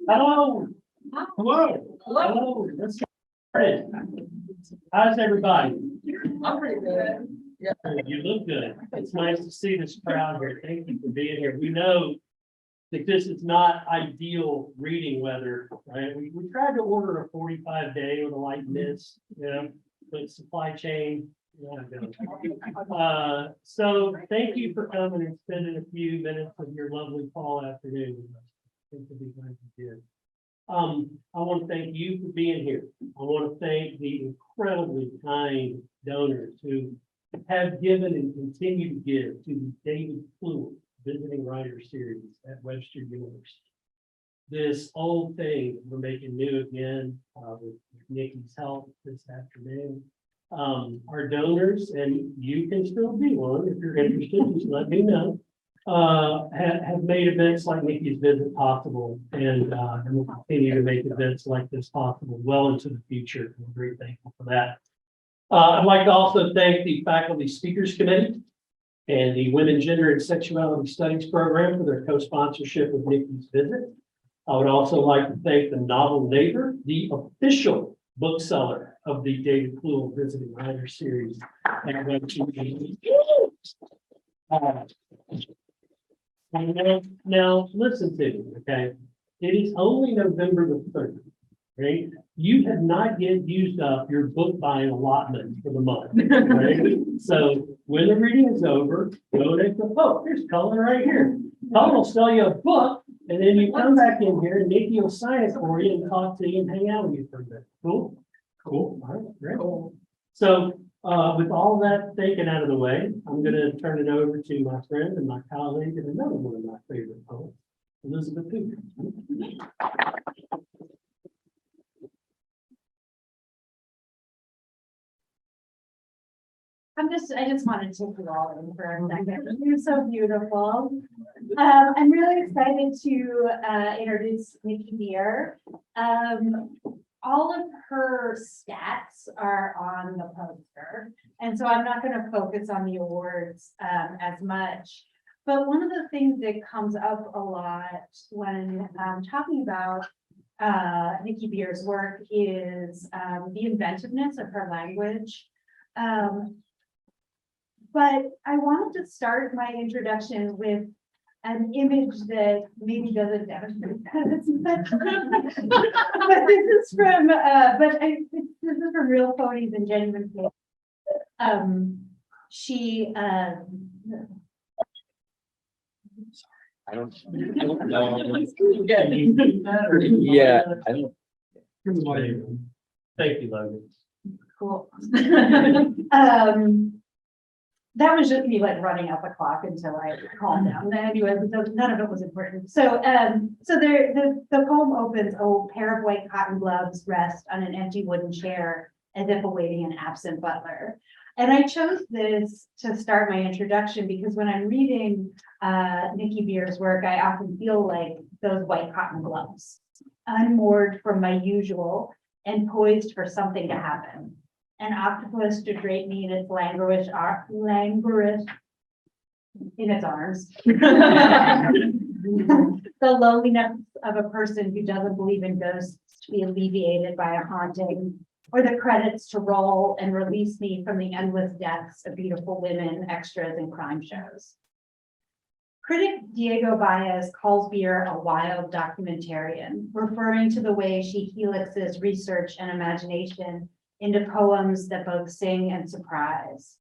Hello. Hello. Hello. Let's get started. How's everybody? I'm pretty good. Yeah. You look good. It's nice to see this crowd here. Thank you for being here. We know that this is not ideal reading weather, right? We tried to order a 45-day with a light mist, you know, but supply chain. So thank you for coming and spending a few minutes of your lovely fall afternoon with us. I think it'll be glad you did. I want to thank you for being here. I want to thank the incredibly kind donors who have given and continue to give to the David Clewell Visiting Writer Series at Webster University. This old thing we're making new again with Nicky's help this afternoon. Our donors, and you can still be one if you're interested, just let me know, have made events like Nicky's visit possible, and will continue to make events like this possible well into the future. I'm very thankful for that. I'd like to also thank the Faculty Speakers Committee and the Women, Gender, and Sexuality Studies program for their co-sponsorship of Nicky's visit. I would also like to thank the Novel Neighbor, the official bookseller of the David Clewell Visiting Writer Series. Now listen to me, okay? It is only November the 3rd, right? You have not yet used up your book buying allotment for the month, right? So when the reading is over, go to the book. There's Colin right here. Colin will sell you a book, and then you come back in here and Nicky will sign it for you and talk to you and hang out with you for a bit. Cool? Cool. All right, great. Cool. So with all that taken out of the way, I'm going to turn it over to my friend and my colleague and another one of my favorite poets, Elizabeth Hoover. I just wanted to take you all in for a second. You're so beautiful. I'm really excited to introduce Nicky here. All of her stats are on the poster, and so I'm not going to focus on the awards as much. But one of the things that comes up a lot when talking about Nicky Beer's work is the inventiveness of her language. But I wanted to start my introduction with an image that maybe doesn't demonstrate that, but this is from this is from Real Ponies and Genuine Faith. She I don't know. Yeah, I don't. Thank you, Logan. cool. That was just me like running out the clock until I calmed down. Anyway, none of it was important. So, the poem opens, "Oh, pair of white cotton gloves rest on an empty wooden chair as if awaiting an absent butler." And I chose this to start my introduction because when I'm reading Nicky Beer's work, I often feel like those white cotton gloves, unmoored from my usual and poised for something to happen. An octopus to drape me in its languorous in its arms. The loneliness of a person who doesn't believe in ghosts to be alleviated by a haunting, or the credits to roll and release me from the endless deaths of beautiful women, extras, and crime shows. Critic Diego Baez calls Beer a wild documentarian, referring to the way she helixes research and imagination into poems that both sing and surprise.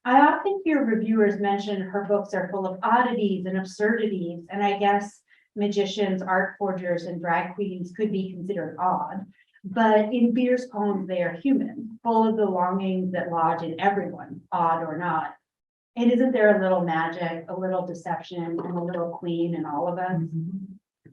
I often hear reviewers mention her books are full of oddities and absurdities, and I guess magicians, art forgers, and drag queens could be considered odd. But in Beer's poems, they are human, full of the longings that lodge in everyone, odd or not. And isn't there a little magic, a little deception, and a little queen in all of us?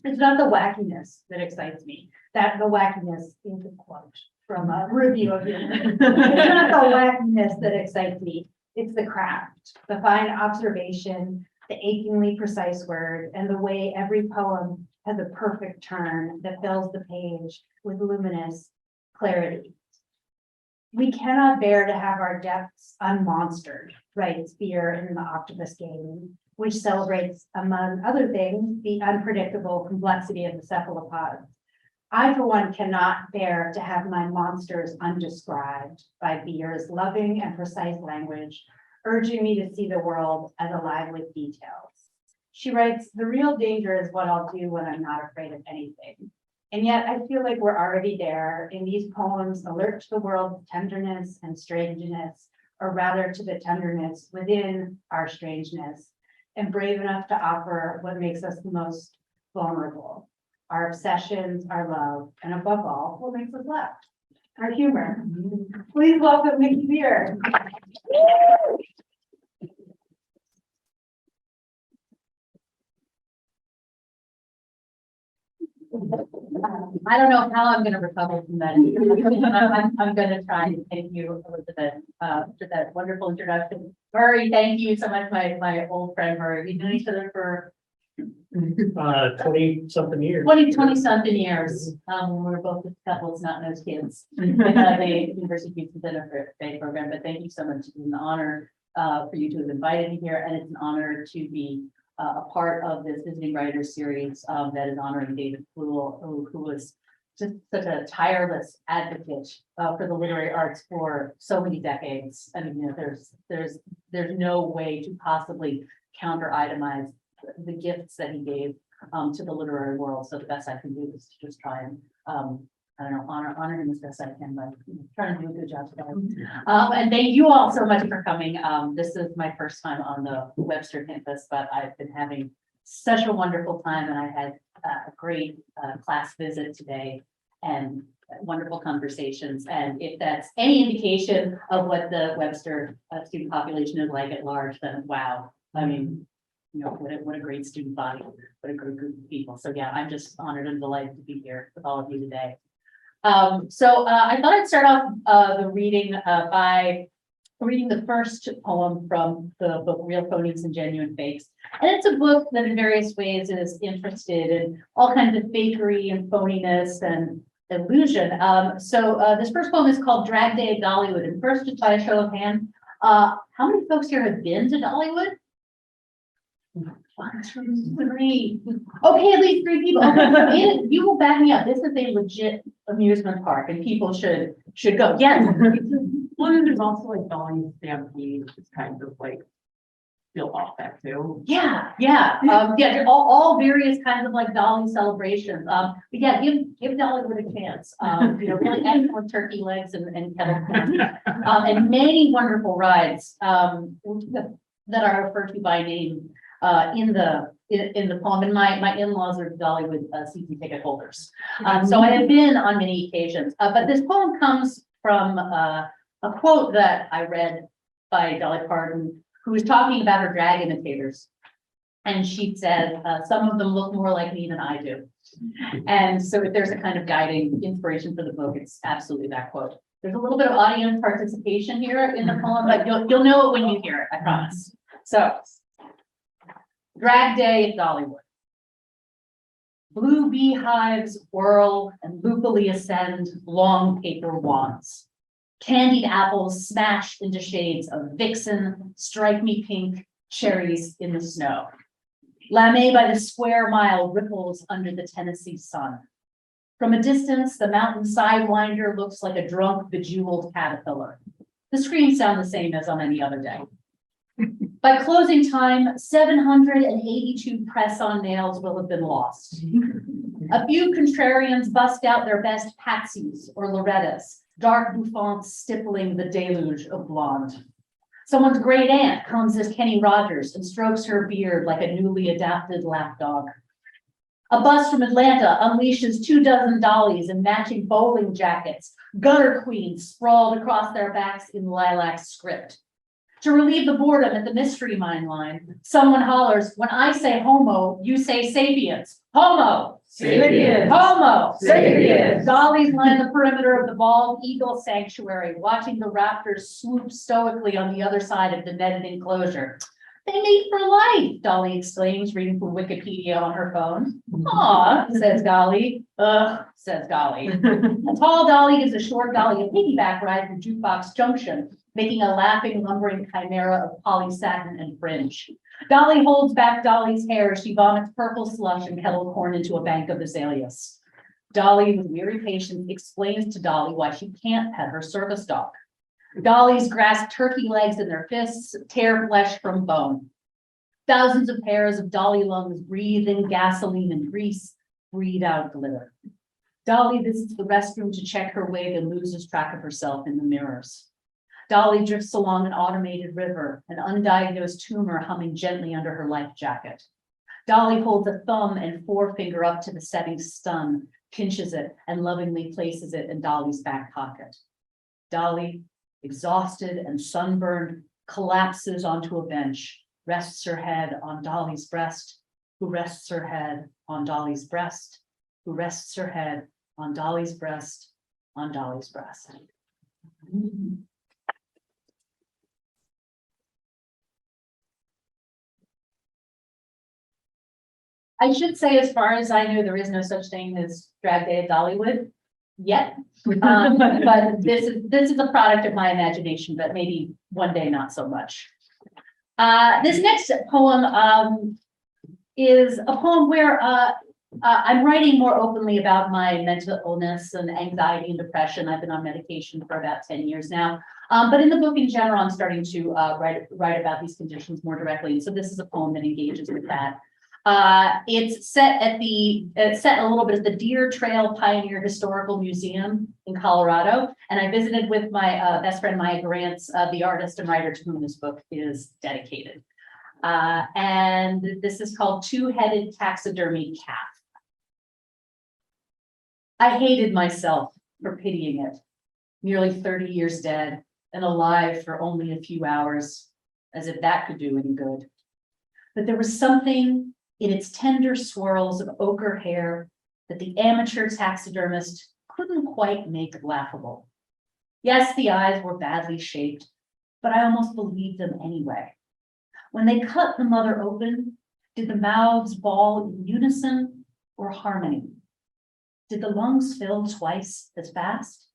It's not the wackiness that excites me. That the wackiness is a quote from a review of it. It's not the wackiness that excites me. It's the craft, the fine observation, the achingly precise word, and the way every poem has a perfect turn that fills the page with luminous clarity. We cannot bear to have our depths unmonstered, writes Beer in The Octopus Game, which celebrates, among other things, the unpredictable complexity of the cephalopods. I, for one, cannot bear to have my monsters undescribed by Beer's loving and precise language, urging me to see the world as alive with details. She writes, the real danger is what I'll do when I'm not afraid of anything. And yet I feel like we're already there in these poems, alert to the world's tenderness and strangeness, or rather to the tenderness within our strangeness, and brave enough to offer what makes us the most vulnerable, our obsessions, our love, and above all, what makes us laugh, our humor. Please welcome Nicky Beer. I don't know how I'm going to recover from that. I'm going to try and thank you, Elizabeth, for that wonderful introduction. Murray, thank you so much, my old friend Murray. We've known each other for 20 something years. 20 something years. When we were both couples, not those kids. The University of Houston Center for Faith program. But thank you so much. It's an honor for you to have invited me here, and it's an honor to be a part of this visiting writers series that is honoring David Clewell, who was just such a tireless advocate for the literary arts for so many decades. I mean, you know, there's no way to possibly counter itemize the gifts that he gave to the literary world. So the best I can do is to just try and I don't know, honor him as best I can, but trying to do a good job today. And thank you all so much for coming. This is my first time on the Webster campus, but I've been having such a wonderful time, and I had a great class visit today and wonderful conversations. And if that's any indication of what the Webster student population is like at large, then wow. I mean, you know, what a great student body, what a great group of people. So yeah, I'm just honored and delighted to be here with all of you today. I thought I'd start off the reading by reading the first poem from the book Real Phonies and Genuine Fakes. And it's a book that in various ways is interested in all kinds of fakery and phoniness and illusion. This first poem is called Drag Day at Dollywood. And first, just by a show of hands, how many folks here have been to Dollywood? 1, 2, 3. Okay, at least 3 people. Okay. You will back me up. This is a legit amusement park, and people should go. Yes. Well, and there's also like Dolly Stampede, which is kind of like feel off that too. Yeah. They're all various kinds of like Dolly celebrations. But yeah, give Dollywood a chance. You know, really excellent turkey legs and kettle corn, and many wonderful rides that are referred to by name in the poem. And my in-laws are Dollywood season ticket holders. So I have been on many occasions, but this poem comes from a quote that I read by Dolly Parton, who was talking about her drag imitators. And she said, some of them look more like me than I do. And so if there's a kind of guiding inspiration for the book, it's absolutely that quote. There's a little bit of audience participation here in the poem, but you'll know it when you hear it, I promise. So, Drag Day at Dollywood. Blue beehives whirl and loopily ascend long paper wands. Candied apples smashed into shades of vixen, strike me pink, cherries in the snow. Lame by the square mile ripples under the Tennessee sun. From a distance, the mountain sidewinder looks like a drunk, bejeweled caterpillar. The screams sound the same as on any other day. By closing time, 782 press-on nails will have been lost. A few contrarians bust out their best patsies or Lorettas, dark bouffants stippling the deluge of blonde. Someone's great aunt comes as Kenny Rogers and strokes her beard like a newly adopted lapdog. A bus from Atlanta unleashes 24 dollies in matching bowling jackets, gutter queens sprawled across their backs in lilac script. To relieve the boredom at the Mystery Mine line, someone hollers, when I say homo, you say sapiens. Homo! Sapiens. Homo! Sapiens. Dollies line the perimeter of the bald eagle sanctuary, watching the raptors swoop stoically on the other side of the netted enclosure. They mate for life, Dolly exclaims, reading from Wikipedia on her phone. Aw, says Dolly. Ugh, says Dolly. A tall Dolly gives a short Dolly a piggyback ride from Jukebox Junction, making a laughing, lumbering chimera of poly satin and fringe. Dolly holds back Dolly's hair as she vomits purple slush and kettle corn into a bank of azaleas. Dolly, with weary patience, explains to Dolly why she can't pet her service dog. Dollies grasp turkey legs in their fists, tear flesh from bone. Thousands of pairs of Dolly lungs breathe in gasoline and grease, breathe out glitter. Dolly visits the restroom to check her wig and loses track of herself in the mirrors. Dolly drifts along an automated river, an undiagnosed tumor humming gently under her life jacket. Dolly holds a thumb and forefinger up to the setting sun, pinches it, and lovingly places it in Dolly's back pocket. Dolly, exhausted and sunburned, collapses onto a bench, rests her head on Dolly's breast, who rests her head on Dolly's breast, who rests her head on Dolly's breast, on Dolly's breast. I should say, as far as I know, there is no such thing as Drag Day at Dollywood yet. But this is a product of my imagination, but maybe one day not so much. This next poem is a poem where I'm writing more openly about my mental illness and anxiety and depression. I've been on medication for about 10 years now. But in the book in general, I'm starting to write about these conditions more directly. And so this is a poem that engages with that. It's set a little bit at the Deer Trail Pioneer Historical Museum in Colorado. And I visited with my best friend, Maya Grants, the artist and writer to whom this book is dedicated. And this is called Two-Headed Taxidermy Calf. I hated myself for pitying it, nearly 30 years dead and alive for only a few hours, as if that could do any good. But there was something in its tender swirls of ochre hair that the amateur taxidermist couldn't quite make laughable. Yes, the eyes were badly shaped, but I almost believed them anyway. When they cut the mother open, did the mouths bawl in unison or harmony? Did the lungs fill twice as fast?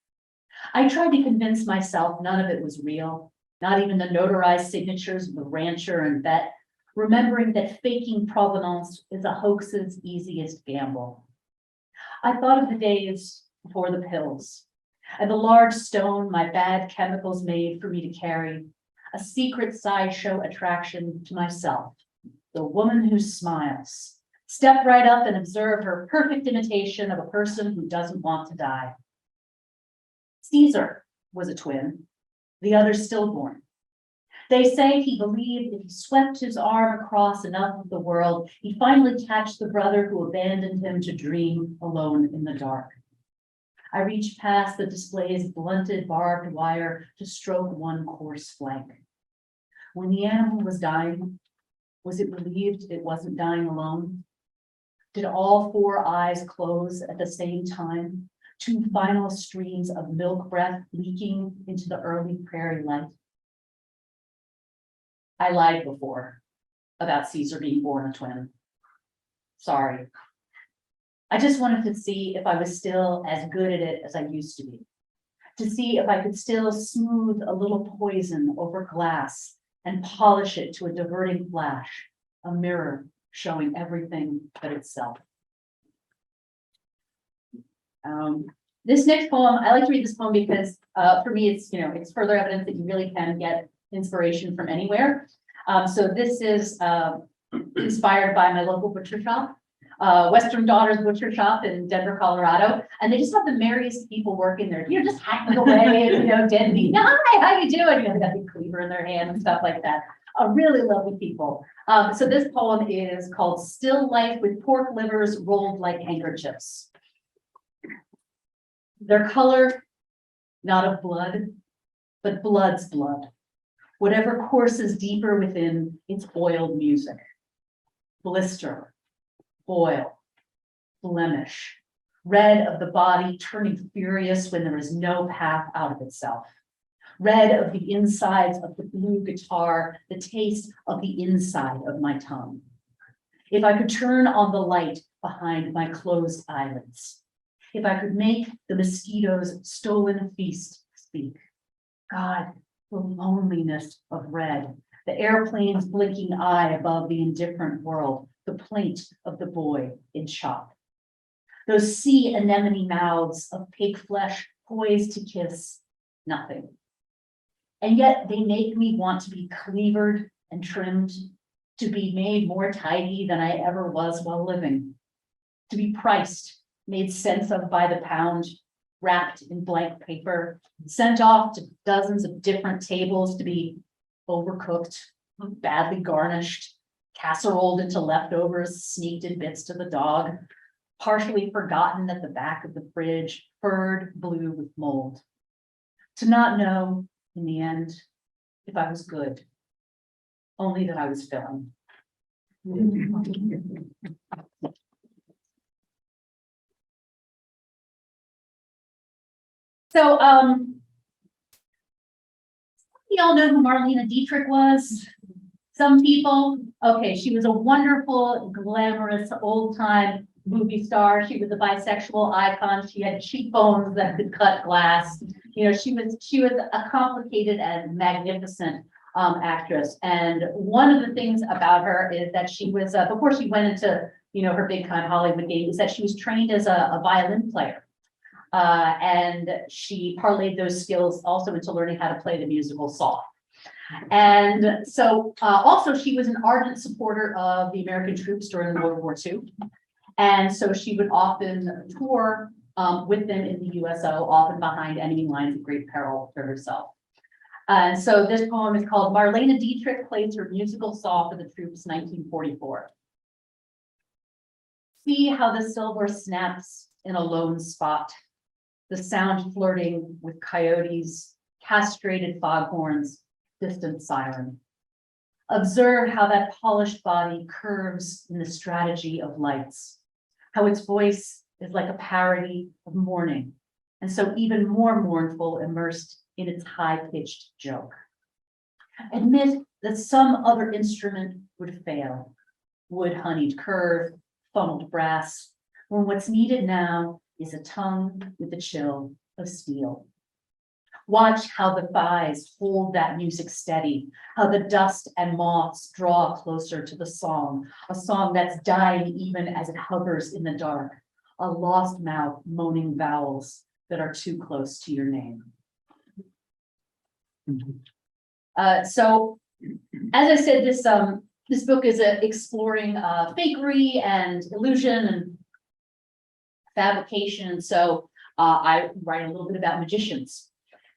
I tried to convince myself none of it was real, not even the notarized signatures of the rancher and vet, remembering that faking provenance is a hoax's easiest gamble. I thought of the days before the pills and the large stone my bad chemicals made for me to carry, a secret sideshow attraction to myself, the woman who smiles. Step right up and observe her perfect imitation of a person who doesn't want to die. Caesar was a twin, the other stillborn. They say he believed if he swept his arm across enough of the world, he'd finally catch the brother who abandoned him to dream alone in the dark. I reached past the display's blunted barbed wire to stroke one coarse flank. When the animal was dying, was it relieved it wasn't dying alone? Did all four eyes close at the same time? Two final streams of milk breath leaking into the early prairie light. I lied before about Caesar being born a twin. Sorry. I just wanted to see if I was still as good at it as I used to be. To see if I could still smooth a little poison over glass and polish it to a diverting flash, a mirror showing everything but itself. This next poem, I like to read this poem because for me, it's further evidence that you really can get inspiration from anywhere. So this is inspired by my local butcher shop, Western Daughters Butcher Shop in Denver, Colorado. And they just have the merriest people working there, just hacking away, dead meat. Hi, how you doing? They got the cleaver in their hand and stuff like that. Really lovely people. So this poem is called Still Life with Pork Livers Rolled Like Handkerchiefs. Their color, not of blood, but blood's blood. Whatever courses deeper within its oiled music. Blister, boil, blemish, red of the body turning furious when there is no path out of itself. red of the insides of the blue guitar, the taste of the inside of my tongue. If I could turn on the light behind my closed eyelids, if I could make the mosquitoes' stolen feast speak, God, the loneliness of red, the airplane's blinking eye above the indifferent world, the plaint of the boy in shop. Those sea anemone mouths of pig flesh poised to kiss nothing. And yet they make me want to be cleavered and trimmed, to be made more tidy than I ever was while living, to be priced, made sense of by the pound, wrapped in blank paper, sent off to dozens of different tables to be overcooked, badly garnished, casseroled into leftovers, sneaked in bits to the dog, partially forgotten at the back of the fridge, furred blue with mold. To not know, in the end, if I was good, only that I was filling. So, you all know who Marlene Dietrich was? Some people, okay, she was a wonderful, glamorous, old-time movie star. She was a bisexual icon. She had cheekbones that could cut glass. You know, she was a complicated and magnificent actress. And one of the things about her is that she was, before she went into, you know, her big time Hollywood game, is that she was trained as a violin player. And she parlayed those skills also into learning how to play the musical Saw. And so also she was an ardent supporter of the American troops during World War II. And so she would often tour with them in the USO, often behind enemy lines of great peril to herself. So this poem is called Marlene Dietrich Plays Her Musical Saw for the Troops, 1944. See how the silver snaps in a lone spot, the sound flirting with coyotes, castrated foghorns, distant siren. Observe how that polished body curves in the strategy of lights, how its voice is like a parody of mourning, and so even more mournful immersed in its high-pitched joke. Admit that some other instrument would fail, wood-honeyed curve, funneled brass, when what's needed now is a tongue with the chill of steel. Watch how the thighs hold that music steady, how the dust and moths draw closer to the song, a song that's dying even as it hovers in the dark, a lost mouth moaning vowels that are too close to your name. So, as I said, this book is exploring fakery and illusion and fabrication. So I write a little bit about magicians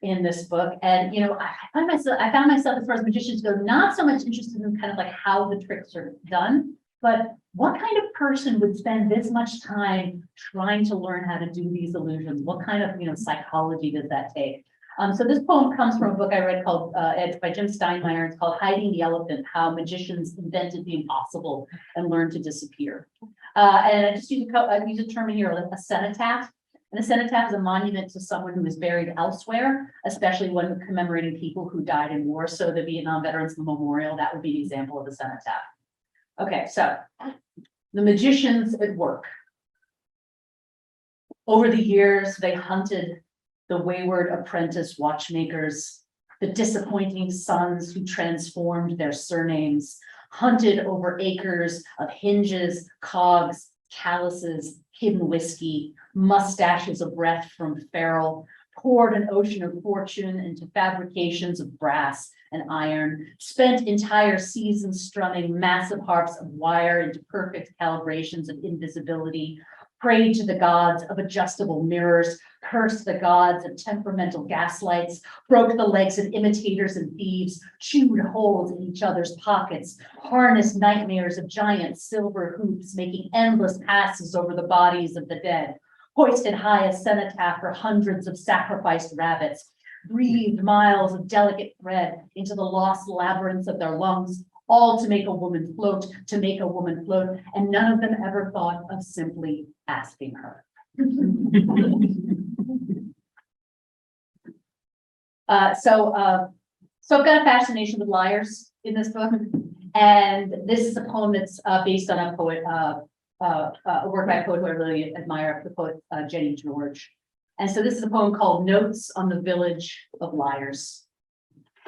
in this book. And, you know, I found myself as far as magicians go, not so much interested in kind of like how the tricks are done, but what kind of person would spend this much time trying to learn how to do these illusions? What kind of, you know, psychology does that take? So this poem comes from a book I read called, it's by Jim Steinmeier. It's called Hiding the Elephant, How Magicians Invented the Impossible and Learned to Disappear. And I just use a term in here, a cenotaph. And a cenotaph is a monument to someone who is buried elsewhere, especially when commemorating people who died in war. So the Vietnam Veterans Memorial, that would be an example of a cenotaph. Okay, so the magicians at work. Over the years, they hunted the wayward apprentice watchmakers, the disappointing sons who transformed their surnames, hunted over acres of hinges, cogs, calluses, hidden whiskey, mustaches of breath from ferrule, poured an ocean of fortune into fabrications of brass and iron, spent entire seasons strumming massive harps of wire into perfect calibrations of invisibility, prayed to the gods of adjustable mirrors, cursed the gods of temperamental gaslights, broke the legs of imitators and thieves, chewed holes in each other's pockets, harnessed nightmares of giant silver hoops, making endless passes over the bodies of the dead, hoisted high a cenotaph for hundreds of sacrificed rabbits, breathed miles of delicate thread into the lost labyrinths of their lungs, all to make a woman float, and none of them ever thought of simply asking her. So I've got a fascination with liars in this book. And this is a poem that's based on a poet, a work by a poet who I really admire, the poet Jenny George. And so this is a poem called Notes on the Village of Liars.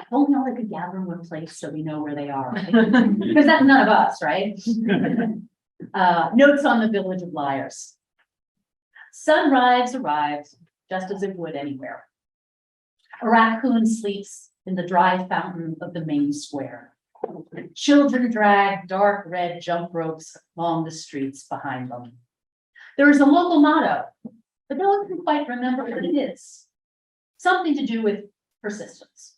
If only I could gather them in one place so we know where they are, right? Because that's none of us, right? Notes on the Village of Liars. Sunrise arrives just as it would anywhere. A raccoon sleeps in the dry fountain of the main square. Children drag dark red jump ropes along the streets behind them. There is a local motto, but no one can quite remember what it is. Something to do with persistence.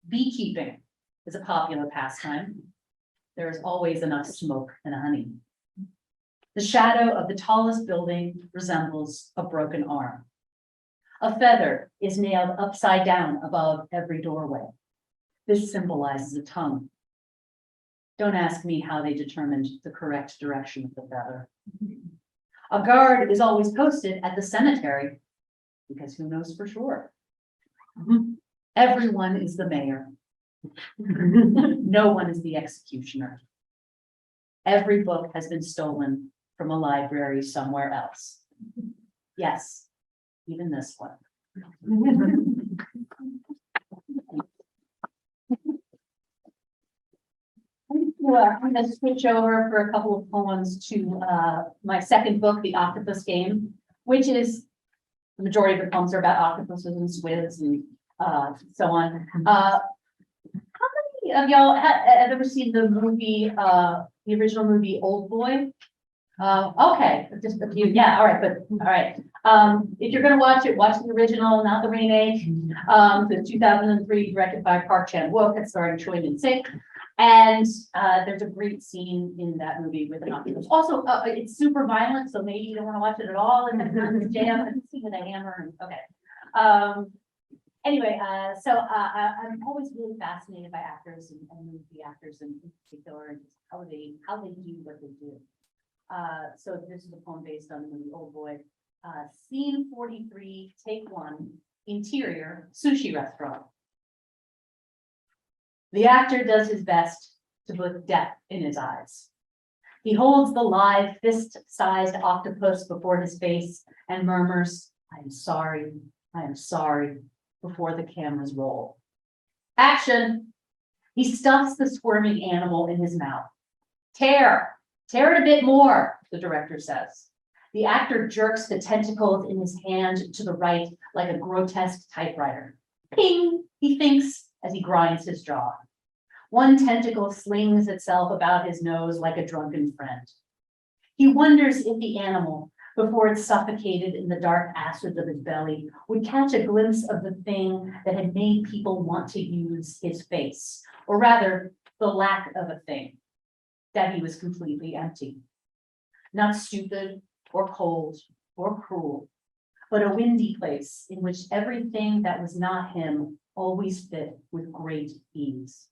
Beekeeping is a popular pastime. There is always enough smoke and honey. The shadow of the tallest building resembles a broken arm. A feather is nailed upside down above every doorway. This symbolizes a tongue. Don't ask me how they determined the correct direction of the feather. A guard is always posted at the cemetery, because who knows for sure? Everyone is the mayor. No one is the executioner. Every book has been stolen from a library somewhere else. Yes, even this one. Well, I'm going to switch over for a couple of poems to my second book, The Octopus Game, which is the majority of the poems are about octopuses and squids and so on. How many of y'all have ever seen the movie, the original movie Old Boy? Okay, just a few. Yeah, all right, but all right. If you're going to watch it, watch the original, not the remake. The 2003, directed by Park Chan-wook, and starring Choi Min-sik. And there's a great scene in that movie with an octopus. Also, it's super violent, so maybe you don't want to watch it at all. And then jam and see with a hammer. Okay. Anyway, so I'm always really fascinated by actors and movie actors in particular, and just how they do what they do. So this is a poem based on the movie Old Boy. Scene 43, take 1, interior sushi restaurant. The actor does his best to put death in his eyes. He holds the live fist-sized octopus before his face and murmurs, I am sorry, before the cameras roll. Action! He stuffs the squirming animal in his mouth. Tear it a bit more, the director says. The actor jerks the tentacles in his hand to the right like a grotesque typewriter. Ping, he thinks as he grinds his jaw. One tentacle slings itself about his nose like a drunken friend. He wonders if the animal, before it suffocated in the dark acids of his belly, would catch a glimpse of the thing that had made people want to use his face, or rather, the lack of a thing, that he was completely empty. Not stupid, or cold, or cruel, but a windy place in which everything that was not him always fit with great ease.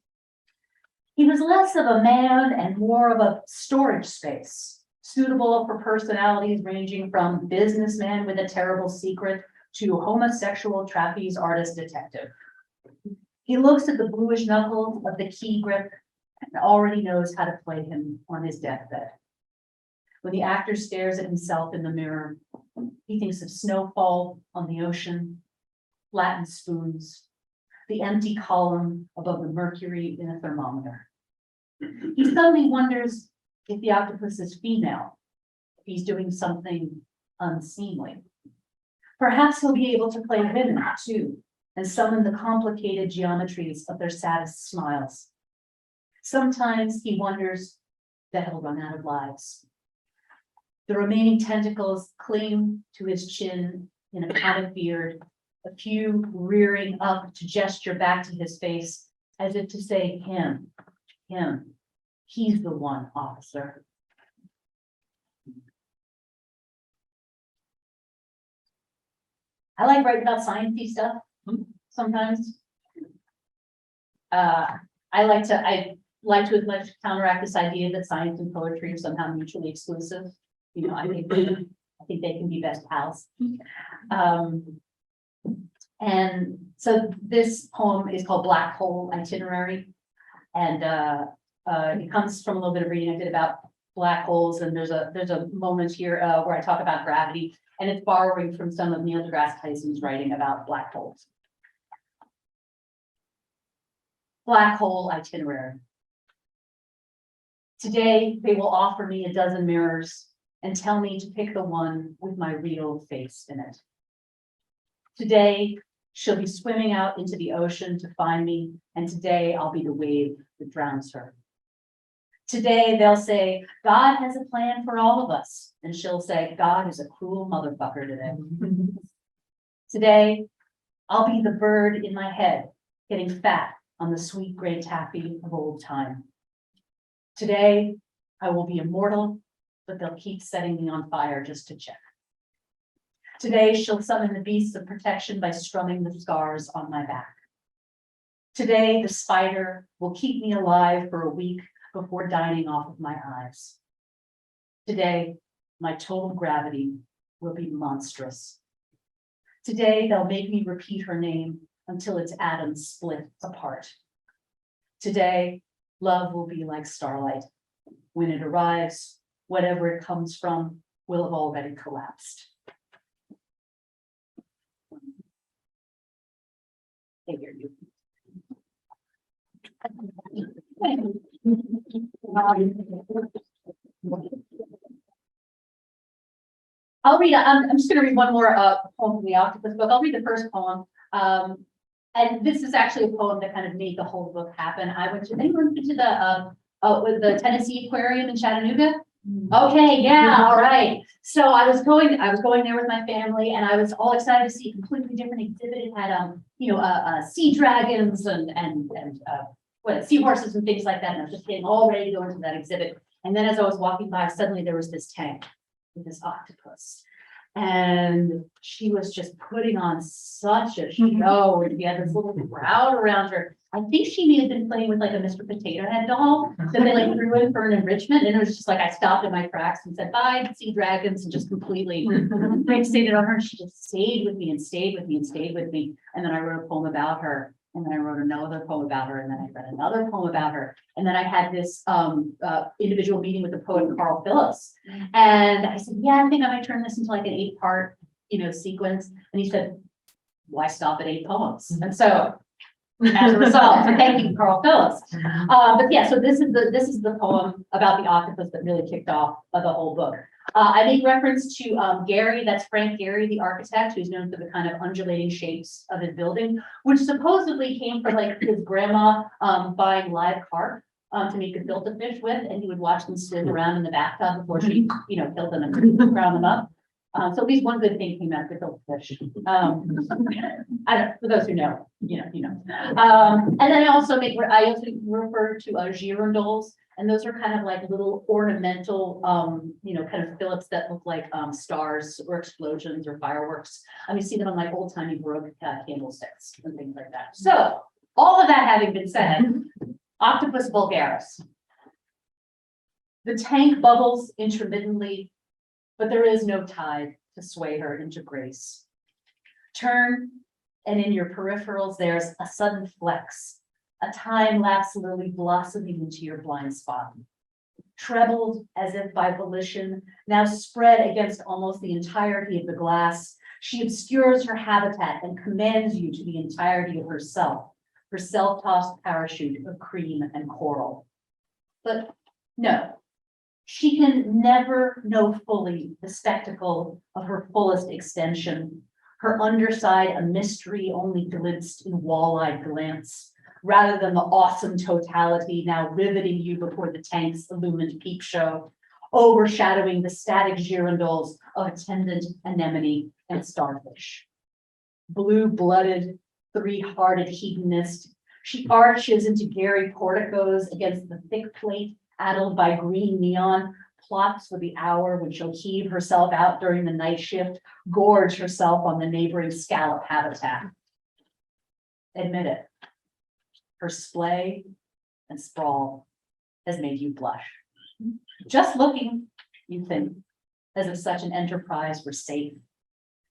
He was less of a man and more of a storage space, suitable for personalities ranging from businessman with a terrible secret to homosexual trapeze artist detective. He looks at the bluish knuckles of the key grip and already knows how to play him on his deathbed. When the actor stares at himself in the mirror, he thinks of snowfall on the ocean, flattened spoons, the empty column above the mercury in a thermometer. He suddenly wonders if the octopus is female, if he's doing something unseemly. Perhaps he'll be able to play women too, and summon the complicated geometries of their saddest smiles. Sometimes he wonders that he'll run out of lives. The remaining tentacles cling to his chin in a matted beard, a few rearing up to gesture back to his face, as if to say, him, he's the one, officer. I like writing about science-y stuff sometimes. I like to as much counteract this idea that science and poetry are somehow mutually exclusive. You know, I think they can be best pals. And so this poem is called Black Hole Itinerary. And it comes from a little bit of reading I did about black holes, and there's a moment here where I talk about gravity, and it's borrowing from some of Neil deGrasse Tyson's writing about black holes. Black Hole Itinerary. Today, they will offer me a dozen mirrors and tell me to pick the one with my real face in it. Today, she'll be swimming out into the ocean to find me, and today I'll be the wave that drowns her. Today, they'll say, God has a plan for all of us, and she'll say, God is a cruel motherfucker today. Today, I'll be the bird in my head, getting fat on the sweet gray taffy of old time. Today, I will be immortal, but they'll keep setting me on fire just to check. Today, she'll summon the beasts of protection by strumming the scars on my back. Today, the spider will keep me alive for a week before dining off of my eyes. Today, my total gravity will be monstrous. Today, they'll make me repeat her name until its atoms split apart. Today, love will be like starlight. When it arrives, whatever it comes from will have already collapsed. They hear you. I'll read, I'm just gonna read one more poem from the Octopus book. I'll read the first poem. And this is actually a poem that kind of made the whole book happen. I went to, anyone been to the with the Tennessee Aquarium in Chattanooga? Okay, yeah, all right. So I was going there with my family, and I was all excited to see a completely different exhibit. It had sea dragons and seahorses and things like that. And I was just getting all ready to go into that exhibit. And then as I was walking by, suddenly there was this tank with this octopus. And she was just putting on such a show, and we had this little crowd around her. I think she may have been playing with like a Mr. Potato Head doll that they like threw in for an enrichment. And it was just like, I stopped in my tracks and said, bye, sea dragons, and just completely fixated on her. She just stayed with me and stayed with me and stayed with me. And then I wrote a poem about her. And then I wrote another poem about her, and then I read another poem about her. And then I had this individual meeting with the poet Carl Phillips. And I said, yeah, I think I might turn this into like an 8-part, sequence. And he said, why stop at 8 poems? And so as a result, so thank you, Carl Phillips. But yeah, so this is the poem about the octopus that really kicked off the whole book. I make reference to Gary, that's Frank Gehry, the architect, who's known for the kind of undulating shapes of his building, which supposedly came from like his grandma buying live carp to make gefilte fish with, and he would watch them swim around in the bathtub before she, killed them and ground them up. So at least one good thing came out of gefilte fish. For those who know, And then I also refer to girandoles. And those are kind of like little ornamental, kind of Phillips that look like stars or explosions or fireworks. You see them on like old timey Baroque candlesticks and things like that. So all of that having been said, Octopus vulgaris. The tank bubbles intermittently, but there is no tide to sway her into grace. Turn, and in your peripherals, there's a sudden flex. A time-lapse lily blossoming into your blind spot. Trebled as if by volition, now spread against almost the entirety of the glass, she obscures her habitat and commands you to the entirety of herself, her self-tossed parachute of cream and coral. But no, she can never know fully the spectacle of her fullest extension, her underside a mystery only glimpsed in wall-eyed glance, rather than the awesome totality now riveting you before the tank's illumined peep show, overshadowing the static girandoles of attendant anemone and starfish. Blue-blooded, 3-hearted hedonist, she arches into Gary porticos against the thick plate addled by green neon, plots for the hour when she'll heave herself out during the night shift, gorge herself on the neighboring scallop habitat. Admit it. Her splay and sprawl has made you blush. Just looking, you think, as if such an enterprise were safe.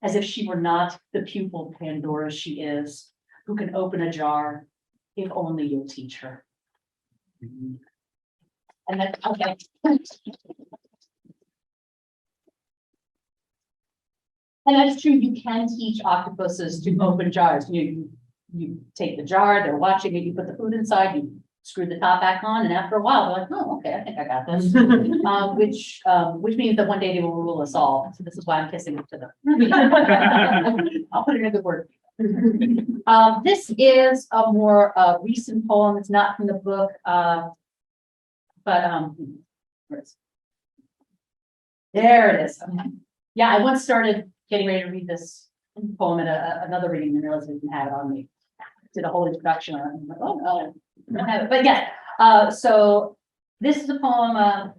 as if she were not the pupil Pandora she is, who can open a jar, if only you'll teach her. And that's, okay. And that's true, you can teach octopuses to open jars. You take the jar, they're watching it, you put the food inside, you screw the top back on, and after a while, they're like, oh, okay, I think I got this. Which means that one day they will rule us all. So this is why I'm kissing up to them. I'll put in a good word. This is a more recent poem. It's not from the book, but where is it? There it is. Okay. Yeah, I once started getting ready to read this poem at another reading and realized I didn't have it on me. Did a whole introduction on it. I'm like, oh no, I don't have it. But yeah, so this is a poem. How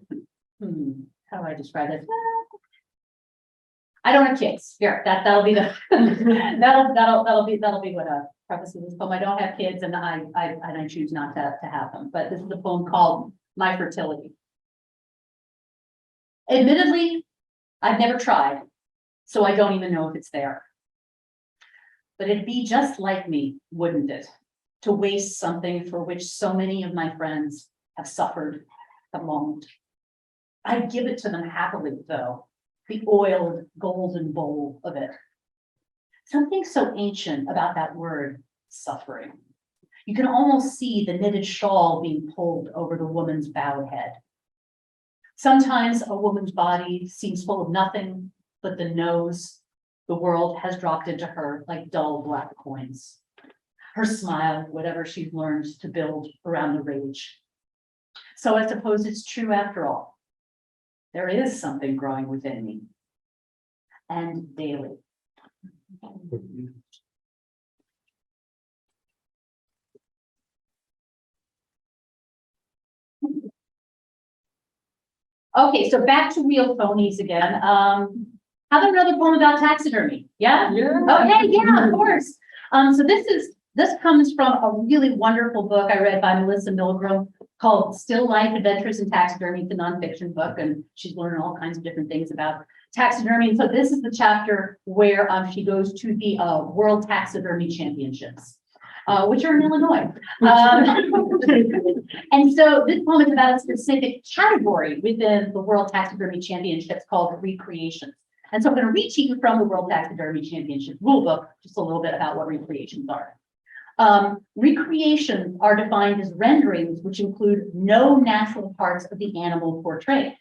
do I describe it? I don't have kids. Here, that'll be the that'll be what prefaces this poem. I don't have kids, and I choose not to have them. But this is a poem called My Fertility. Admittedly, I've never tried, so I don't even know if it's there. But it'd be just like me, wouldn't it, to waste something for which so many of my friends have suffered, have longed. I'd give it to them happily, though, the oiled golden bowl of it. Something so ancient about that word, suffering. You can almost see the knitted shawl being pulled over the woman's bowed head. Sometimes a woman's body seems full of nothing but the nose the world has dropped into her like dull black coins. Her smile, whatever she's learned to build around the rage. So I suppose it's true after all. There is something growing within me. And daily. Okay, so back to real phonies again. How about another poem about taxidermy? Yeah? Yeah. Okay, yeah, of course. So this comes from a really wonderful book I read by Melissa Milgram called Still Life Adventures in Taxidermy. It's a nonfiction book, and she's learning all kinds of different things about taxidermy. And so this is the chapter where she goes to the World Taxidermy Championships, which are in Illinois. And so this poem is about a specific category within the World Taxidermy Championships called recreations. And so I'm going to read to you from the World Taxidermy Championship rulebook, just a little bit about what recreations are. Recreations are defined as renderings which include no natural parts of the animal portrayed.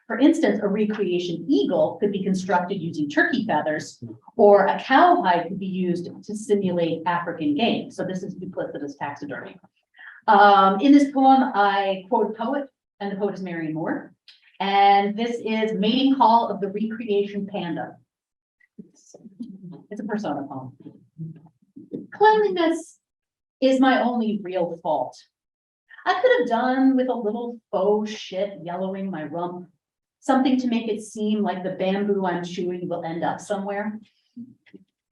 For instance, a recreation eagle could be constructed using turkey feathers, or a cowhide could be used to simulate African game. So this is duplicitous taxidermy. In this poem, I quote a poet, and the poet is Mary Moore. And this is Mating Call of the Recreation Panda. It's a persona poem. Cleanliness is my only real fault. I could have done with a little faux shit yellowing my rump, something to make it seem like the bamboo I'm chewing will end up somewhere.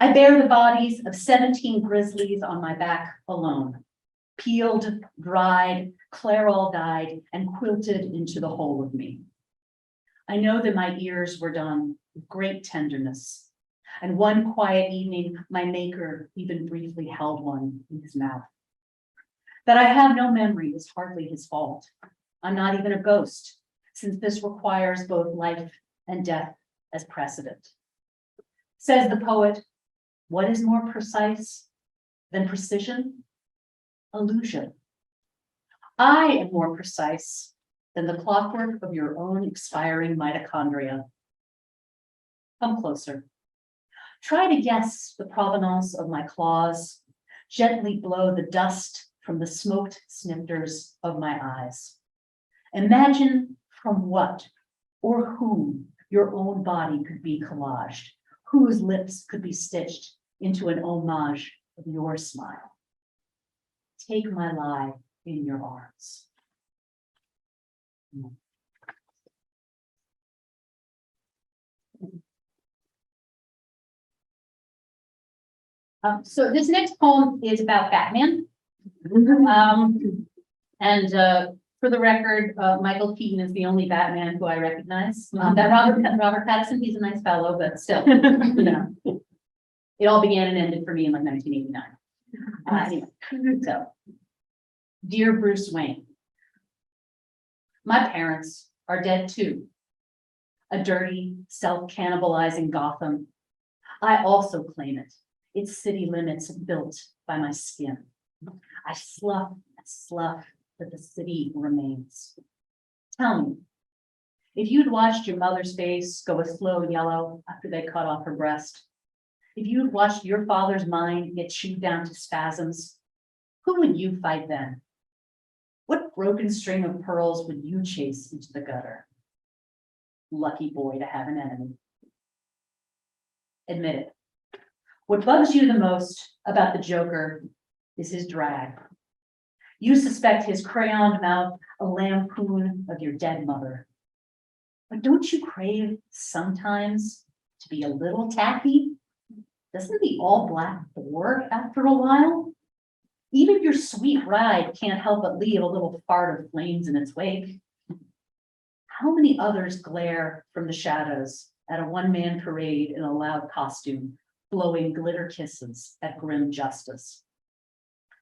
I bear the bodies of 17 grizzlies on my back alone, peeled, dried, Clairol dyed, and quilted into the whole of me. I know that my ears were done with great tenderness, and one quiet evening, my maker even briefly held one in his mouth. That I have no memory is hardly his fault. I'm not even a ghost, since this requires both life and death as precedent. Says the poet, what is more precise than precision? Illusion. I am more precise than the clockwork of your own expiring mitochondria. Come closer. Try to guess the provenance of my claws, gently blow the dust from the smoked snifters of my eyes. Imagine from what or whom your own body could be collaged, whose lips could be stitched into an homage of your smile. Take my lie in your arms. So this next poem is about Batman. And For the record, Michael Keaton is the only Batman who I recognize. That Robert Pattinson, he's a nice fellow, but still, you know. It all began and ended for me in like 1989. Anyway, so. Dear Bruce Wayne. My parents are dead too. A dirty, self-cannibalizing Gotham. I also claim it. Its city limits built by my skin. I slough and slough, but the city remains. Tell me, if you'd watched your mother's face go a slow yellow after they cut off her breast, if you'd watched your father's mind get chewed down to spasms, who would you fight then? What broken string of pearls would you chase into the gutter? Lucky boy to have an enemy. Admit it. What bugs you the most about the Joker is his drag. You suspect his crayoned mouth a lampoon of your dead mother. But don't you crave sometimes to be a little tacky? Doesn't the all-black bore after a while? Even your sweet ride can't help but leave a little fart of flames in its wake. How many others glare from the shadows at a one-man parade in a loud costume, blowing glitter kisses at grim justice?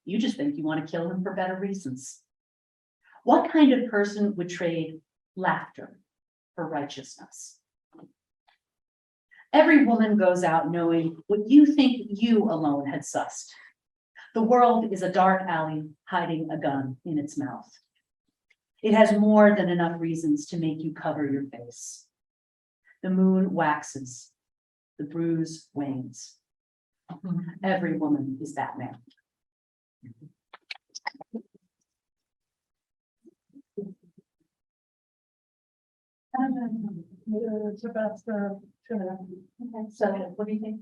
You just think you want to kill him for better reasons. What kind of person would trade laughter for righteousness? Every woman goes out knowing what you think you alone had sussed. The world is a dark alley hiding a gun in its mouth. It has more than enough reasons to make you cover your face. The moon waxes, the bruise wanes. Every woman is Batman. It's about, Okay, so what do you think?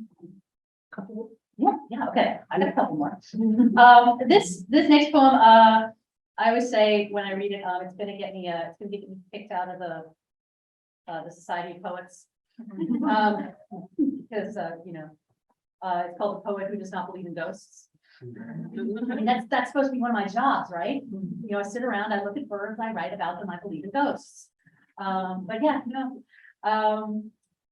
Yeah, okay, I got a couple more. This next poem, I always say when I read it, it's gonna get me kicked out of the Society of Poets. Because, you know, it's called The Poet Who Does Not Believe in Ghosts. I mean, that's supposed to be one of my jobs, right? You know, I sit around, I look at birds, I write about them, I believe in ghosts. But yeah, no.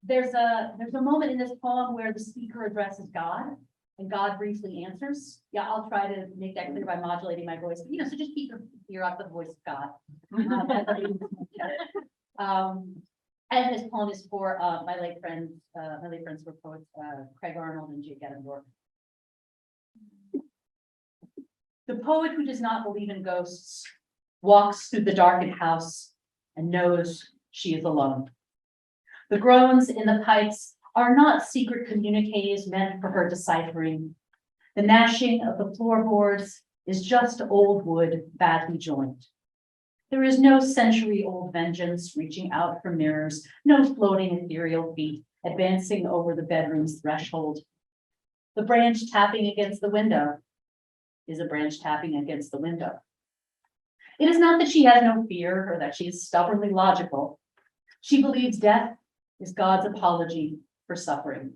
There's a moment in this poem where the speaker addresses God and God briefly answers. Yeah, I'll try to make that clear by modulating my voice, but, you know, so just keep your ear up to the voice of God. And this poem is for my late friends were poets Craig Arnold and Jake Edinburgh. The poet who does not believe in ghosts walks through the darkened house and knows she is alone. The groans in the pipes are not secret communiques meant for her deciphering. The gnashing of the floorboards is just old wood badly joined. There is no century-old vengeance reaching out from mirrors, no floating ethereal feet advancing over the bedroom's threshold. The branch tapping against the window is a branch tapping against the window. It is not that she has no fear or that she is stubbornly logical. She believes death is God's apology for suffering,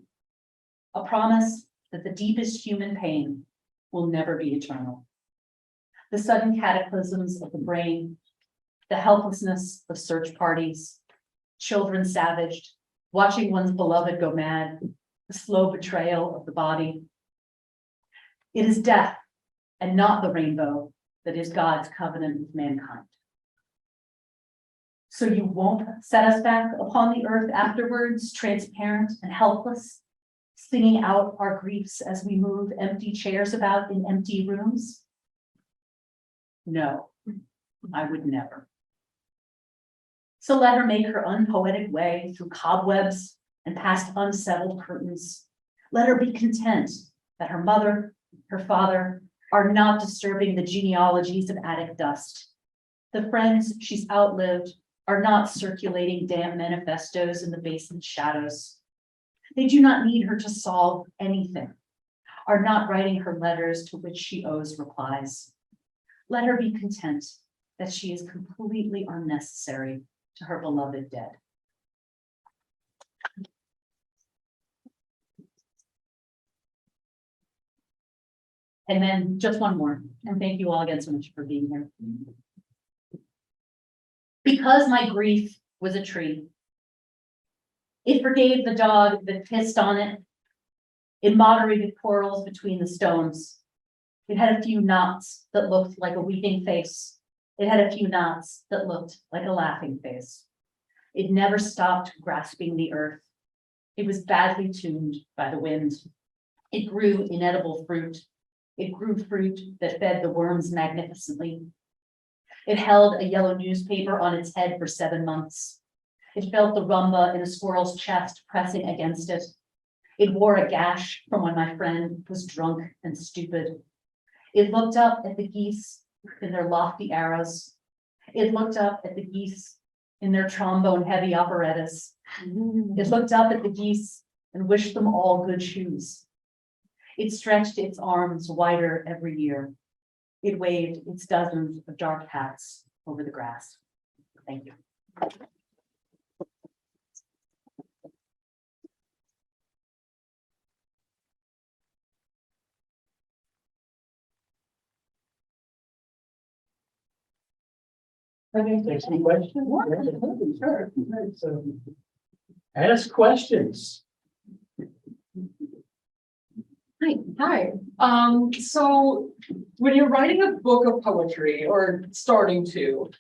a promise that the deepest human pain will never be eternal. The sudden cataclysms of the brain, the helplessness of search parties, children savaged, watching one's beloved go mad, the slow betrayal of the body. It is death and not the rainbow that is God's covenant with mankind. So you won't set us back upon the earth afterwards, transparent and helpless, singing out our griefs as we move empty chairs about in empty rooms? No, I would never. So let her make her unpoetic way through cobwebs and past unsettled curtains. Let her be content that her mother, her father are not disturbing the genealogies of attic dust. The friends she's outlived are not circulating damn manifestos in the basement shadows. They do not need her to solve anything, are not writing her letters to which she owes replies. Let her be content that she is completely unnecessary to her beloved dead. And then just one more, and thank you all again so much for being here. Because my grief was a tree. It forgave the dog that pissed on it. It moderated quarrels between the stones. It had a few knots that looked like a weeping face. It had a few knots that looked like a laughing face. It never stopped grasping the earth. It was badly tuned by the wind. It grew inedible fruit. It grew fruit that fed the worms magnificently. It held a yellow newspaper on its head for 7 months. It felt the rumba in a squirrel's chest pressing against it. It wore a gash from when my friend was drunk and stupid. It looked up at the geese in their lofty arrows. It looked up at the geese in their trombone heavy operettas. It looked up at the geese and wished them all good shoes. It stretched its arms wider every year. It waved its dozens of dark hats over the grass. Thank you. Okay, thanks. Any questions? Sure. So, ask questions. Hi. So when you're writing a book of poetry or starting to,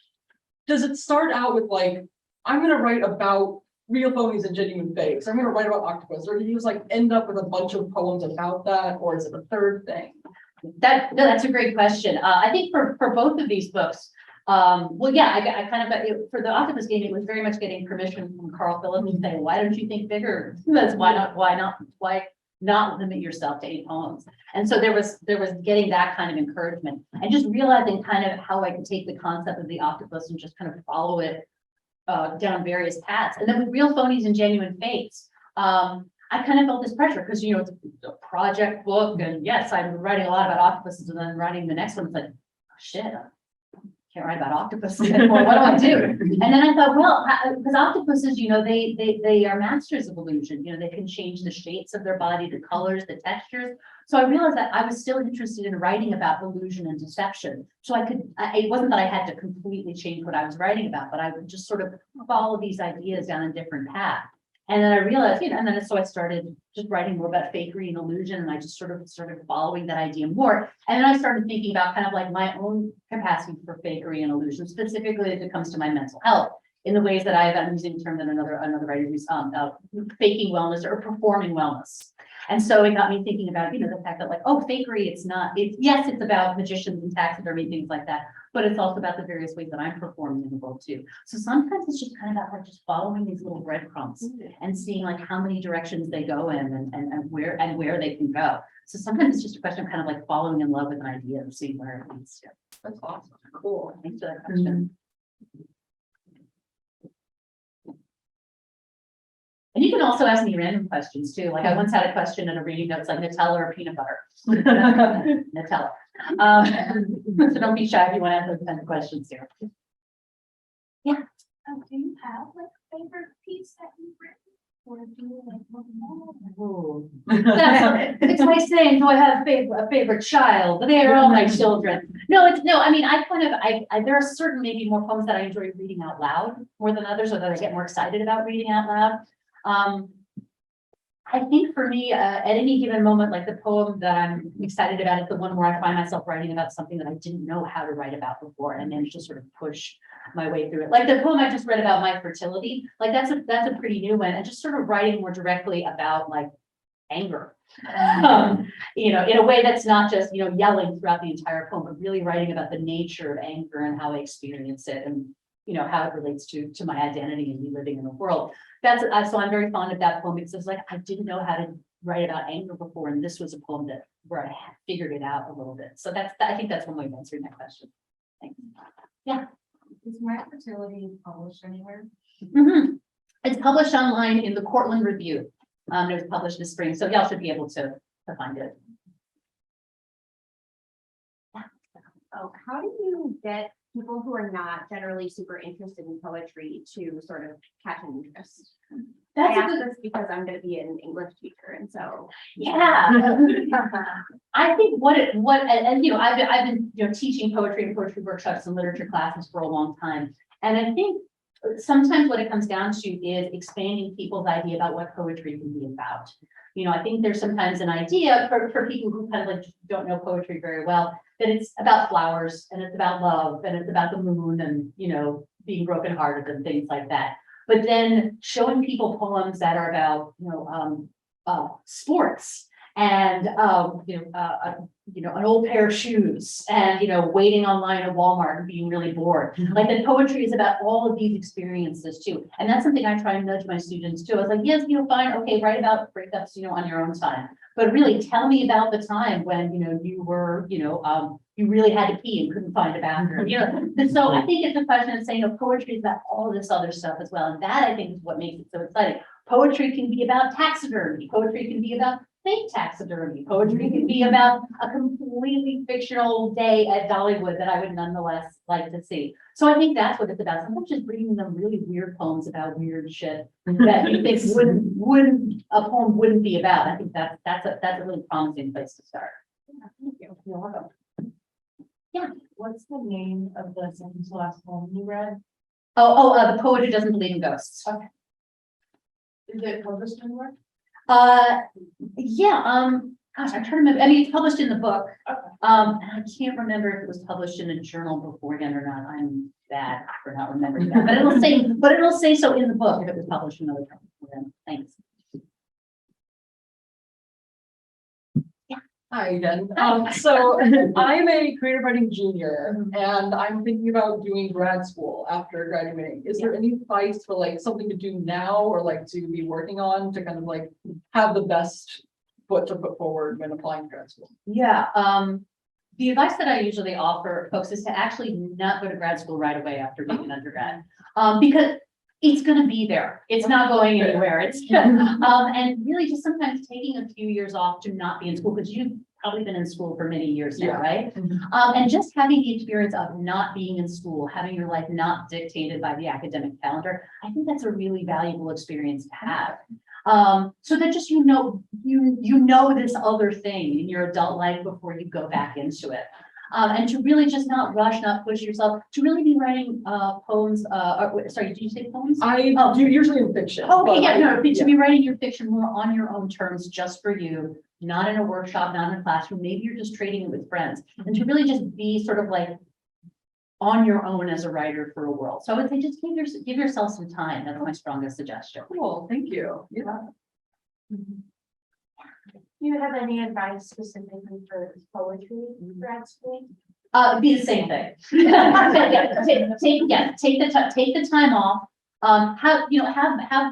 does it start out with like, I'm gonna write about real phonies and genuine fakes? I'm gonna write about octopus, or do you just like end up with a bunch of poems about that, or is it a third thing? That's a great question. I think for both of these books, well, yeah, I kind of, for the octopus game, it was very much getting permission from Carl Phillips and saying, why don't you think bigger? That's why not limit yourself to 8 poems? And so there was getting that kind of encouragement and just realizing kind of how I could take the concept of the octopus and just kind of follow it down various paths. And then with real phonies and genuine fakes, I kind of felt this pressure because, you know, it's a project book, and yes, I'm writing a lot about octopuses, and then writing the next one, it's like, oh, shit, I can't write about octopuses anymore. What do I do? And then I thought, well, because octopuses, you know, they are masters of illusion. You know, they can change the shapes of their body, the colors, the textures. So I realized that I was still interested in writing about illusion and deception. So it wasn't that I had to completely change what I was writing about, but I would just sort of follow these ideas down a different path. And then I realized, you know, and then so I started just writing more about fakery and illusion, and I just sort of started following that idea more. And then I started thinking about kind of like my own capacity for fakery and illusion, specifically as it comes to my mental health, in the ways that I'm using the term that another writer used, faking wellness or performing wellness. And so it got me thinking about, you know, the fact that like, oh, fakery, yes, it's about magicians and taxidermy, things like that, but it's also about the various ways that I'm performing in the world too. So sometimes it's just kind of about like just following these little breadcrumbs and seeing like how many directions they go in and where they can go. So sometimes it's just a question of kind of like falling in love with an idea and seeing where it leads to. That's awesome. Cool. Thanks for that question. And you can also ask me random questions too. Like I once had a question in a reading that was like Nutella or peanut butter. Nutella. So don't be shy if you want to ask those kind of questions here. Yeah. Do you have like a favorite piece that you've written? Or do you like It's like saying, do I have a favorite child? They are all my children. No, I mean, I there are certain maybe more poems that I enjoy reading out loud more than others, or that I get more excited about reading out loud. I think for me, at any given moment, like the poem that I'm excited about is the one where I find myself writing about something that I didn't know how to write about before, and I managed to sort of push my way through it. Like the poem I just read about my fertility, like that's a pretty new one, and just sort of writing more directly about like anger, you know, in a way that's not just, you know, yelling throughout the entire poem, but really writing about the nature of anger and how I experience it, and you know, how it relates to my identity and me living in the world. So I'm very fond of that poem because it's like, I didn't know how to write about anger before. And this was a poem where I figured it out a little bit. So I think that's one way of answering that question. Thanks. Yeah. Is my fertility published anywhere? Mm-hmm. It's published online in the Cortland Review. It was published this spring. So y'all should be able to find it. Oh, how do you get people who are not generally super interested in poetry to sort of catch an interest? I ask this because I'm going to be an English teacher, and so yeah. I think and you know, I've been you know teaching poetry and poetry workshops and literature classes for a long time, And I think sometimes what it comes down to is expanding people's idea about what poetry can be about. You know, I think there's sometimes an idea for people who kind of like don't know poetry very well, that it's about flowers and it's about love and it's about the moon and, you know, being brokenhearted and things like that. But then showing people poems that are about, sports and, an old pair of shoes and, waiting online at Walmart and being really bored. Like the poetry is about all of these experiences too. And that's something I try and nudge my students too. I was like, yes, fine. Okay, write about breakups, on your own time. But really tell me about the time when, you were, you really had to pee and couldn't find a bathroom, And so I think it's a question of saying, poetry is about all of this other stuff as well. And that I think is what makes it so exciting. Poetry can be about taxidermy. Poetry can be about fake taxidermy. Poetry can be about a completely fictional day at Dollywood that I would nonetheless like to see. So I think that's what it's about. Sometimes just bringing them really weird poems about weird shit that you think a poem wouldn't be about. I think that's a really promising place to start. Thank you. You're welcome. What's the name of the second to last poem you read? The poet who doesn't believe in ghosts. Okay. Is it published anywhere? Gosh, I'm trying to remember. I mean, it's published in the book. And I can't remember if it was published in a journal beforehand or not. I'm bad for not remembering that, but it'll say so in the book if it was published in another journal beforehand. Thanks. Hi again. So I'm a creative writing junior and I'm thinking about doing grad school after graduating. Is there any advice for like something to do now or like to be working on to kind of like have the best foot to put forward when applying to grad school? Yeah. The advice that I usually offer folks is to actually not go to grad school right away after being an undergrad. Because it's going to be there. It's not going anywhere. It's and really just sometimes taking a few years off to not be in school because you've probably been in school for many years now, right? And just having the experience of not being in school, having your life not dictated by the academic calendar, I think that's a really valuable experience to have. So that just you know this other thing in your adult life before you go back into it. And to really just not rush, not push yourself, to really be writing poems, sorry, did you say poems? I do usually in fiction. Oh, okay, but yeah, no, yeah. to be writing your fiction more on your own terms, just for you, not in a workshop, not in a classroom, maybe you're just trading it with friends, and to really just be sort of like on your own as a writer for a world. So I would say just give yourself some time. That's my strongest suggestion. Cool, thank you. Yeah. Do you have any advice specifically for poetry grad school? Be the same thing. Take the time off. Have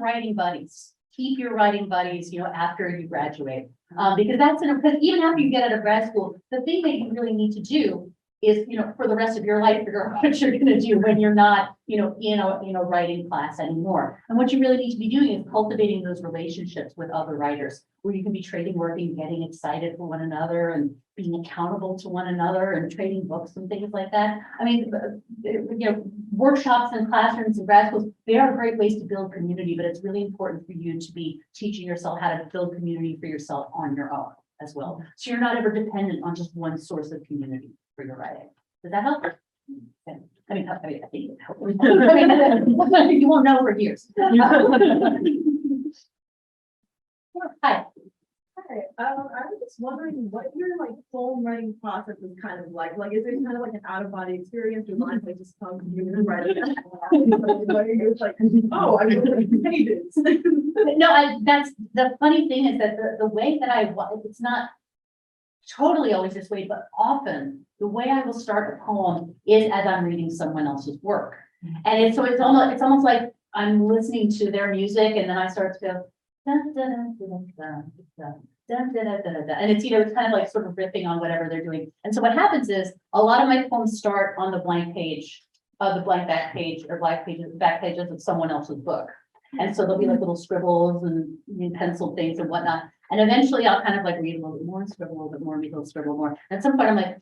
writing buddies. Keep your writing buddies, after you graduate. Because because even after you get out of grad school, the thing that you really need to do is, for the rest of your life, figure out what you're gonna do when you're not, in a writing class anymore. And what you really need to be doing is cultivating those relationships with other writers, where you can be trading work and getting excited for one another and being accountable to one another and trading books and things like that. I mean, workshops and classrooms and grad schools, they are great ways to build community, but it's really important for you to be teaching yourself how to build community for yourself on your own as well. So you're not ever dependent on just one source of community for your writing. Does that help? I think it helps. You won't know for years. Hi. Hi, I was just wondering what your poem writing process is kind of like. Like, is it kind of like an out of body experience? Your mind just come to you and write it down? It's like, oh, I wrote pages. No, that's the funny thing is that the way that it's not totally always this way, but often the way I will start a poem is as I'm reading someone else's work. And it's almost like I'm listening to their music and then I start to go, and it's it's kind of like sort of riffing on whatever they're doing. And so what happens is a lot of my poems start on the blank page, the blank back page or back pages of someone else's book. And so there'll be like little scribbles and pencil things and whatnot. And eventually I'll kind of like read a little bit more, scribble a little bit more, read a little scribble more. At some point I'm like,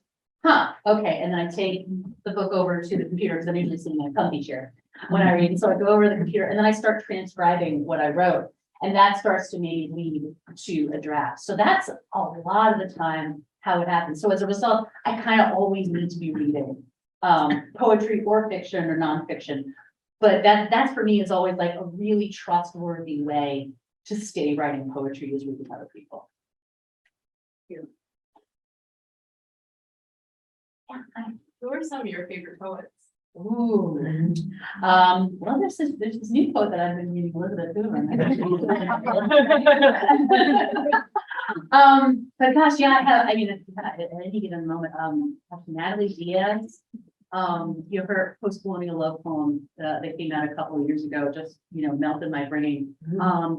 okay. And then I take the book over to the computer because I'm usually sitting in a comfy chair when I read. And so I go over to the computer and then I start transcribing what I wrote. And that starts to maybe lead to a draft. So that's a lot of the time how it happens. So as a result, I kind of always need to be reading poetry or fiction or nonfiction. But that's for me is always like a really trustworthy way to stay writing poetry is reading other people. Yeah, Who are some of your favorite poets? ooh. Well, there's this new quote that I've been reading, Elizabeth Hoover. But gosh, yeah, I mean, at any given moment, Natalie Diaz, her post-colonial love poem, that came out a couple of years ago, just, melted my brain.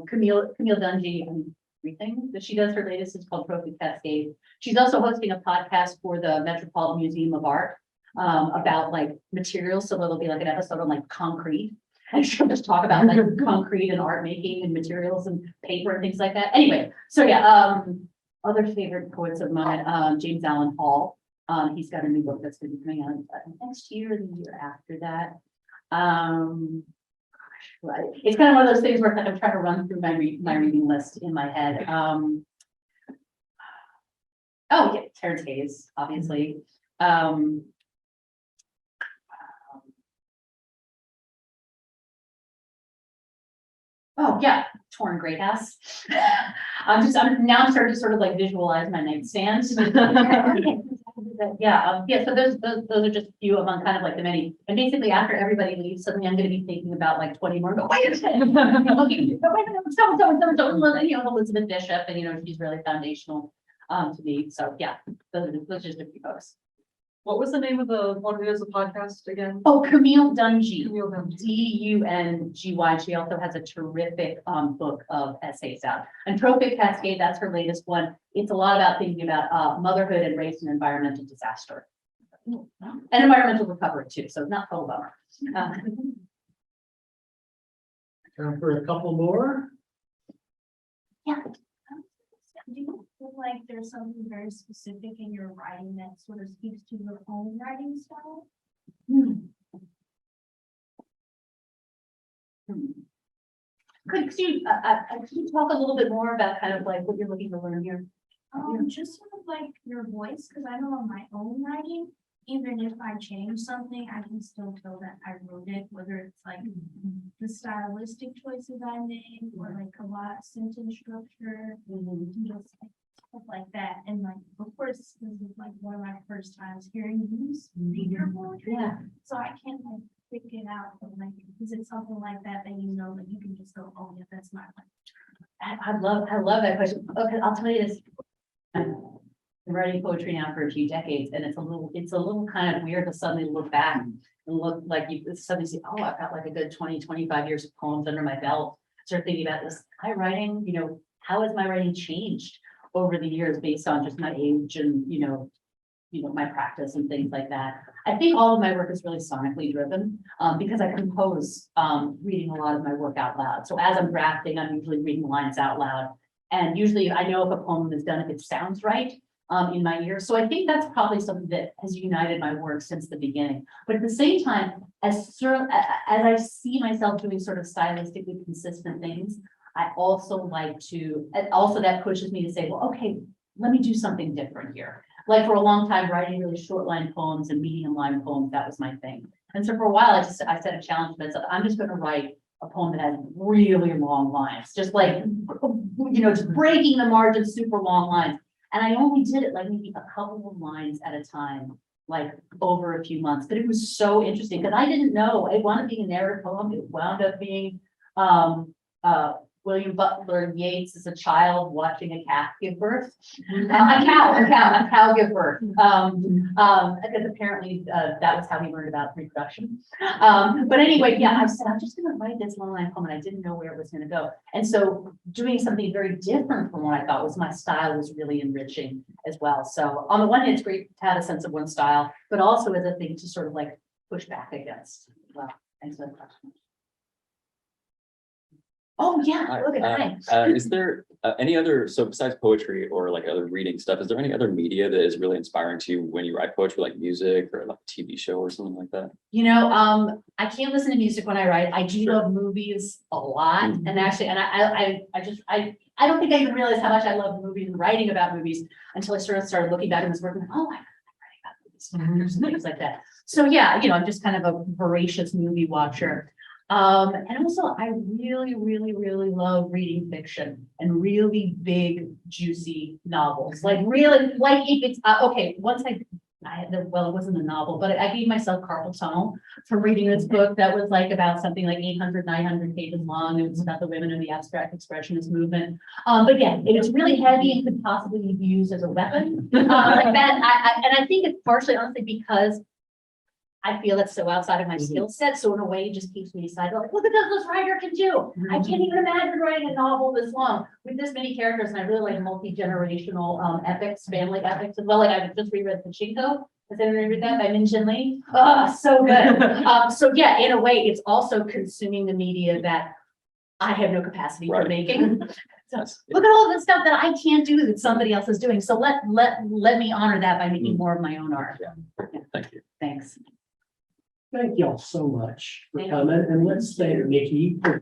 Camille Dungy, everything that she does, her latest is called Trophy Cascade. She's also hosting a podcast for the Metropolitan Museum of Art, about like materials, so there'll be like an episode on like concrete. And she'll just talk about like concrete and art making and materials and paper and things like that. Anyway, so yeah, other favorite poets of mine, James Allen Hall. He's got a new book that's going to be coming out next year or the year after that. It's kind of one of those things where I'm trying to run through my reading list in my head. Oh yeah, Terrence Hayes, obviously. Oh yeah, Torn Greathouse. I'm now starting to sort of like visualize my nightstand. Yeah, so those are just a few among kind of like the many. And basically after everybody leaves, suddenly I'm going to be thinking about like 20 more. Go, wait a second. Elizabeth Bishop, and she's really foundational to me. So yeah, those are just a few folks. What was the name of the one who does the podcast again? Oh, Camille Dungy. Camille Dungy. Dungy. She also has a terrific book of essays out. And Trophic Cascade, that's her latest one. It's a lot about thinking about motherhood and race and environmental disaster. And environmental recovery too, so it's not total bummer. Time for a couple more. Yeah. Do you feel like there's something very specific in your writing that sort of speaks to your own writing style? Could you talk a little bit more about kind of like what you're looking to learn here? Just sort of like your voice, because I know on my own writing, even if I change something, I can still feel that I wrote it, whether it's like the stylistic choices I made or like a lot of sentence structure, just like stuff like that. And like, of course, this is like one of my first times hearing you read your poetry. Yeah. So I can't like pick it out, but like, is it something like that that that you can just go, oh yeah, that's my life. I love that question. Okay, I'll tell you this. I've been writing poetry now for a few decades, and it's a little kind of weird to suddenly look back and look like you suddenly see, oh, I've got like a good 20, 25 years of poems under my belt. Start thinking about this. My writing, how has my writing changed over the years based on just my age and my practice and things like that. I think all of my work is really sonically driven because I compose reading a lot of my work out loud. So as I'm drafting, I'm usually reading lines out loud. And usually I know if a poem is done, if it sounds right in my ears. So I think that's probably something that has united my work since the beginning. But at the same time, as I see myself doing sort of stylistically consistent things, I also like to, also that pushes me to say, well, okay, let me do something different here. Like for a long time, writing really short line poems and medium line poems, that was my thing. And so for a while, I set a challenge to myself. I'm just going to write a poem that has really long lines, just like, just breaking the margin, super long lines. And I only did it like maybe a couple of lines at a time, like over a few months. But it was so interesting because I didn't know it wound up being a narrative poem. It wound up being William Butler Yeats as a child watching a calf give birth. A cow give birth. Because apparently that was how he learned about reproduction. But anyway, yeah, I said, I'm just going to write this long line poem, and I didn't know where it was going to go. And so doing something very different from what I thought was my style was really enriching as well. So on the one hand, it's great to have a sense of one style, but also as a thing to sort of like push back against. Well, thanks for the question. Oh, yeah, look at that. Is there any other, so besides poetry or like other reading stuff, is there any other media that is really inspiring to you when you write poetry, like music or like a TV show or something like that? I can't listen to music when I write. I do love movies a lot. And actually, and I don't think I even realized how much I love movies and writing about movies until I sort of started looking back in this work and oh, I'm writing about movies and things like that. So yeah, I'm just kind of a voracious movie watcher. And also I really, really, really love reading fiction and really big, juicy novels, like really, like if it's, okay, once well, it wasn't a novel, but I gave myself carpal tunnel from reading this book that was like about something like 800, 900 pages long. It was about the women in the abstract expressionist movement. But yeah, it was really heavy and could possibly be used as a weapon. Like that, and I think it's partially honestly because I feel that's so outside of my skill set. So in a way, it just keeps me excited. Like, look at what this writer can do. I can't even imagine writing a novel this long with this many characters. And I really like multi-generational epics, family epics as well. Like I just reread Pachinko. Has anyone read that by Min Jin Lee? Oh, so good. So yeah, in a way, it's also consuming the media that I have no capacity for Right. making. So look at all the stuff that I can't do that somebody else is doing. So let me honor that by making more of my own art. Yeah. Thank you. Thanks. Thank y'all so much for Thank you. coming, and let's thank Nikki for